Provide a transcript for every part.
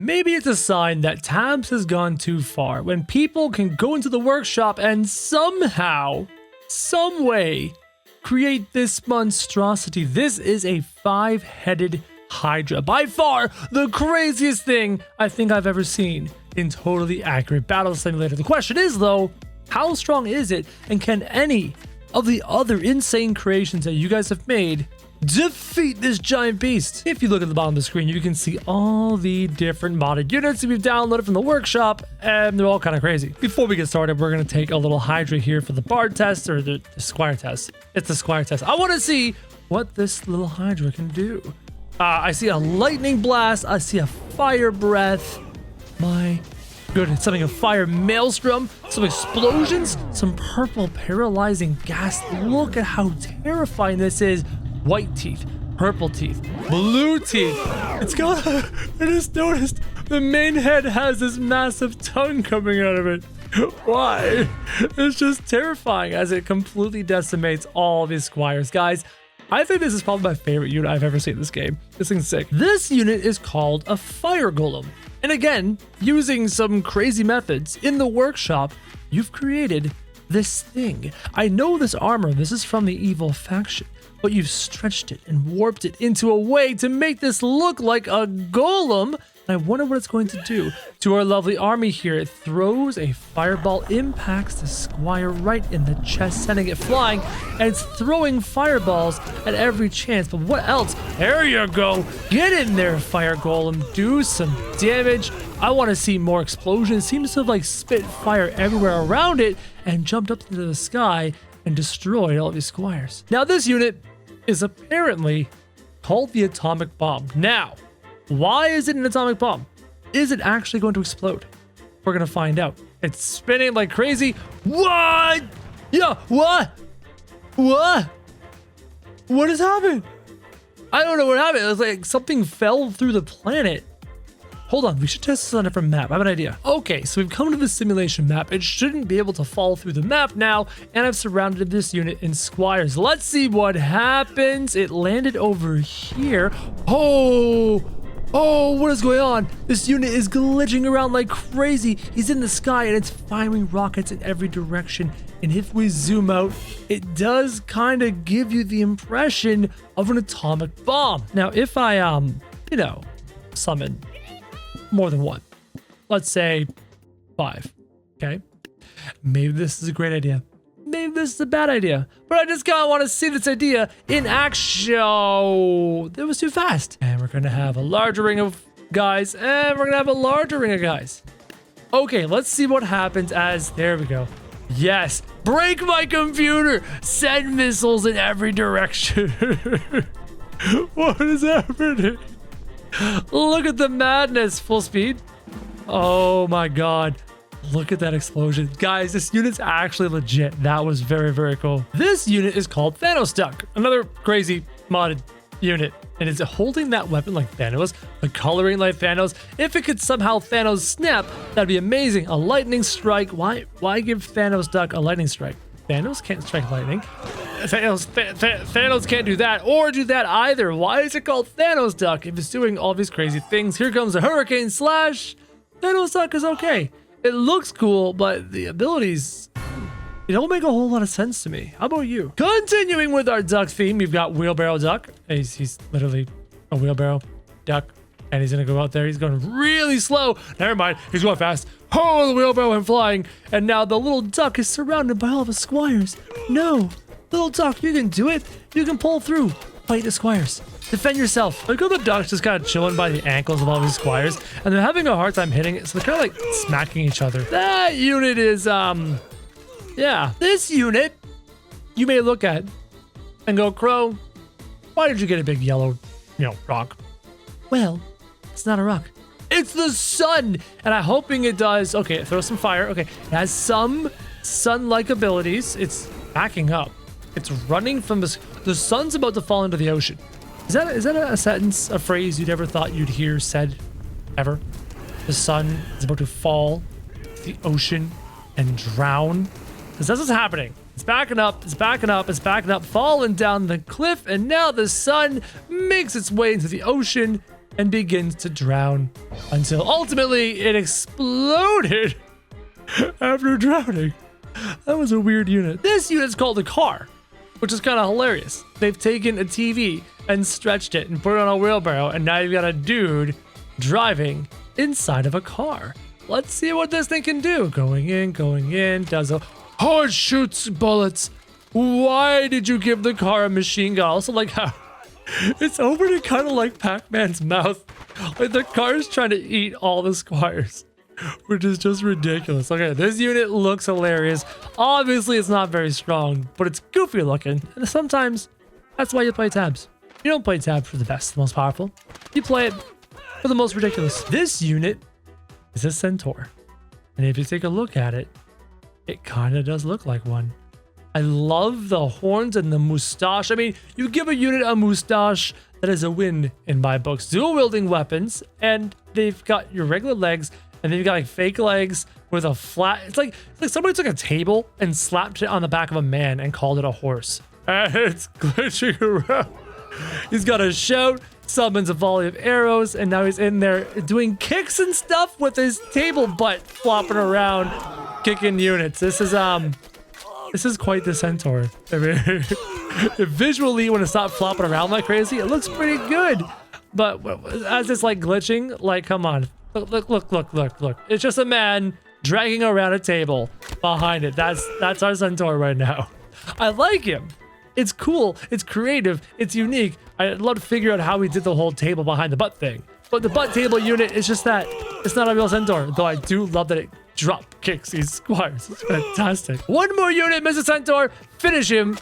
Maybe it's a sign that Tabs has gone too far when people can go into the workshop and somehow, some way, create this monstrosity. This is a 5-headed Hydra. By far the craziest thing I think I've ever seen in totally accurate battle simulator. The question is though, how strong is it, and can any of the other insane creations that you guys have made defeat this giant beast? If you look at the bottom of the screen, you can see all the different modded units that we've downloaded from the workshop, and they're all kind of crazy. Before we get started, we're going to take a little Hydra here for the Bard test, or the Squire test. It's the Squire test. I want to see what this little Hydra can do. I see a lightning blast. I see a fire breath. My goodness, something a fire maelstrom, some explosions, some purple paralyzing gas. Look at how terrifying this is. White teeth, purple teeth, blue teeth. It's got, I just noticed the main head has this massive tongue coming out of it. Why? It's just terrifying as it completely decimates all of these squires. Guys, I think this is probably my favorite unit I've ever seen in this game. This thing's sick. This unit is called a fire golem. And again, using some crazy methods in the workshop, you've created this thing. I know this armor, this is from the evil faction, but you've stretched it and warped it into a way to make this look like a golem. And I wonder what it's going to do to our lovely army here. It throws a fireball, impacts the squire right in the chest, sending it flying, and it's throwing fireballs at every chance. But what else? There you go. Get in there, fire golem. Do some damage. I want to see more explosions. It seems to have like spit fire everywhere around it and jumped up into the sky and destroyed all of these squires. Now this unit is apparently called the atomic bomb. Now, why is it an atomic bomb? Is it actually going to explode? We're gonna find out. It's spinning like crazy. What? Yeah, what? What? What has happened? I don't know what happened. It was like something fell through the planet. Hold on, we should test this on a different map. I have an idea. Okay, so we've come to the simulation map. It shouldn't be able to fall through the map now, and I've surrounded this unit in squires. Let's see what happens. It landed over here. Oh, what is going on? This unit is glitching around like crazy. He's in the sky, and it's firing rockets in every direction. And if we zoom out, it does kind of give you the impression of an atomic bomb. Now, if I, summon more than one, let's say 5, okay? Maybe this is a great idea. Maybe this is a bad idea, but I just kind of want to see this idea in action. It was too fast. And we're going to have a larger ring of guys, and we're going to have a larger ring of guys. Okay, let's see what happens as, there we go. Yes, break my computer. Send missiles in every direction. What is happening? Look at the madness. Full speed. Oh my god. Look at that explosion. Guys, this unit's actually legit. That was very, very cool. This unit is called Thanos Duck. Another crazy modded unit. And it's holding that weapon like Thanos, the coloring like Thanos. If it could somehow Thanos snap, that'd be amazing. A lightning strike. Why give Thanos Duck a lightning strike? Thanos can't strike lightning. Thanos can't do that or do that either. Why is it called Thanos Duck if it's doing all these crazy things? Here comes a hurricane slash. Thanos Duck is okay. It looks cool, but the abilities, it don't make a whole lot of sense to me. How about you? Continuing with our duck theme, we've got Wheelbarrow Duck. He's literally a wheelbarrow duck, and he's gonna go out there. He's going really slow. Never mind, he's going fast. Oh, the wheelbarrow went flying, and now the little duck is surrounded by all the squires. No, little duck, you can do it. You can pull through. Fight the squires. Defend yourself. Look at the ducks just kind of chilling by the ankles of all these squires, and they're having a hard time hitting it, so they're kind of like smacking each other. That unit is, yeah. This unit, you may look at and go, Crow, why did you get a big yellow, rock? Well, it's not a rock. It's the sun, and I'm hoping it does. Okay, throw some fire. Okay, it has some sun-like abilities. It's backing up. It's running from the sun's about to fall into the ocean. Is that a sentence, a phrase you'd ever thought you'd hear said ever? The sun is about to fall to the ocean and drown. Because that's what's happening. It's backing up, it's backing up, it's backing up, falling down the cliff, and now the sun makes its way into the ocean and begins to drown until ultimately it exploded after drowning. That was a weird unit. This unit's called a car, which is kind of hilarious. They've taken a TV and stretched it and put it on a wheelbarrow, and now you've got a dude driving inside of a car. Let's see what this thing can do. Going in, does a... Oh, it shoots bullets. Why did you give the car a machine gun? Also, like how it's opening kind of like Pac-Man's mouth. Like the car is trying to eat all the squires, which is just ridiculous. Okay, this unit looks hilarious. Obviously, it's not very strong, but it's goofy looking. And sometimes that's why you play tabs. You don't play tabs for the best, the most powerful. You play it for the most ridiculous. This unit is a Centaur. And if you take a look at it, it kind of does look like one. I love the horns and the mustache. I mean, you give a unit a mustache, that is a win in my books. Dual wielding weapons, and they've got your regular legs, and they've got like fake legs with a flat. It's like somebody took a table and slapped it on the back of a man and called it a horse. And it's glitching around. He's got a shout, summons a volley of arrows, and now he's in there doing kicks and stuff with his table butt flopping around, kicking units. This is quite the Centaur. I mean, visually, when it's not flopping around like crazy, it looks pretty good. But as it's like glitching, like, come on. Look. It's just a man dragging around a table behind it. That's our Centaur right now. I like him. It's cool. It's creative. It's unique. I'd love to figure out how he did the whole table behind the butt thing. But the butt table unit is just that. It's not a real Centaur, though I do love that it drop kicks these squires. It's fantastic. One more unit, Mr. Centaur. Finish him.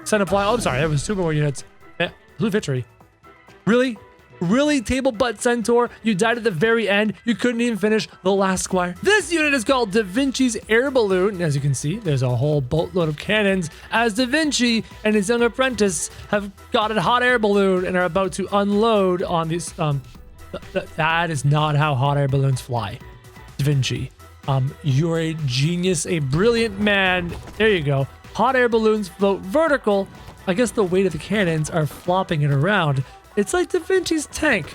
Send a fly. Oh, I'm sorry. There was 2 more units. Blue victory. Really? Really, table butt Centaur? You died at the very end. You couldn't even finish the last squire. This unit is called Davinci's air balloon. As you can see, there's a whole boatload of cannons as Davinci and his young apprentice have got a hot air balloon and are about to unload on these. That is not how hot air balloons fly. Davinci, you're a genius, a brilliant man. There you go. Hot air balloons float vertical. I guess the weight of the cannons are flopping it around. It's like Davinci's tank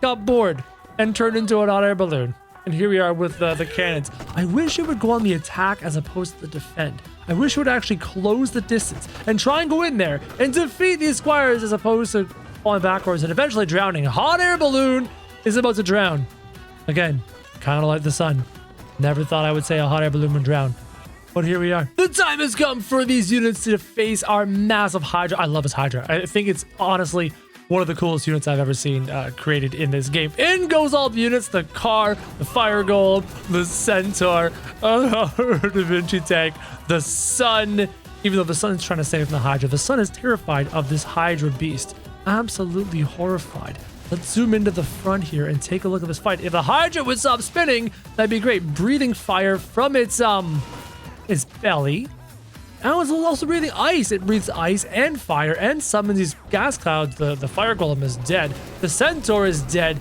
got bored and turned into an hot air balloon. And here we are with the cannons. I wish it would go on the attack as opposed to the defend. I wish it would actually close the distance and try and go in there and defeat these squires as opposed to falling backwards and eventually drowning. Hot air balloon is about to drown. Again, kind of like the sun. Never thought I would say a hot air balloon would drown. But here we are. The time has come for these units to face our massive Hydra. I love this Hydra. I think it's honestly one of the coolest units I've ever seen created in this game. In goes all the units, the car, the fire golem, the Centaur, Davinci tank, the sun. Even though the sun is trying to save from the Hydra, the sun is terrified of this Hydra beast. Absolutely horrified. Let's zoom into the front here and take a look at this fight. If the Hydra would stop spinning, that'd be great. Breathing fire from its belly. And it's also breathing ice. It breathes ice and fire and summons these gas clouds. The fire golem is dead. The Centaur is dead.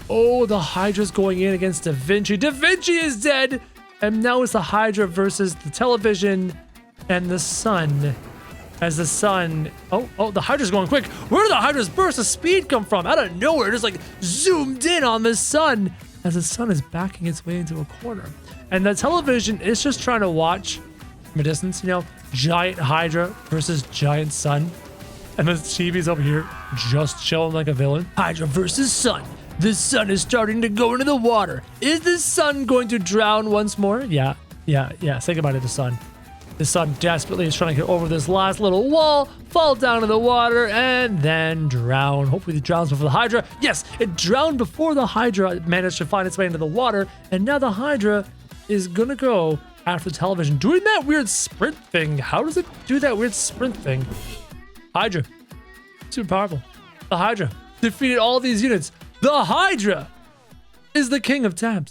Oh, the Hydra's going in against Davinci. Davinci is dead. And now it's the Hydra versus the television and the sun. As the sun... Oh, the Hydra's going quick. Where did the Hydra's burst of speed come from? Out of nowhere, just like zoomed in on the sun. As the sun is backing its way into a corner. And the television is just trying to watch from a distance, you know, giant Hydra versus giant sun. And the TV's over here just chilling like a villain. Hydra versus sun. The sun is starting to go into the water. Is the sun going to drown once more? Yeah. Say goodbye to the sun. The sun desperately is trying to get over this last little wall, fall down in the water, and then drown. Hopefully it drowns before the Hydra. Yes, it drowned before the Hydra managed to find its way into the water. And now the Hydra is gonna go after the television, doing that weird sprint thing. How does it do that weird sprint thing? Hydra. Super powerful. The Hydra defeated all these units. The Hydra is the king of tabs.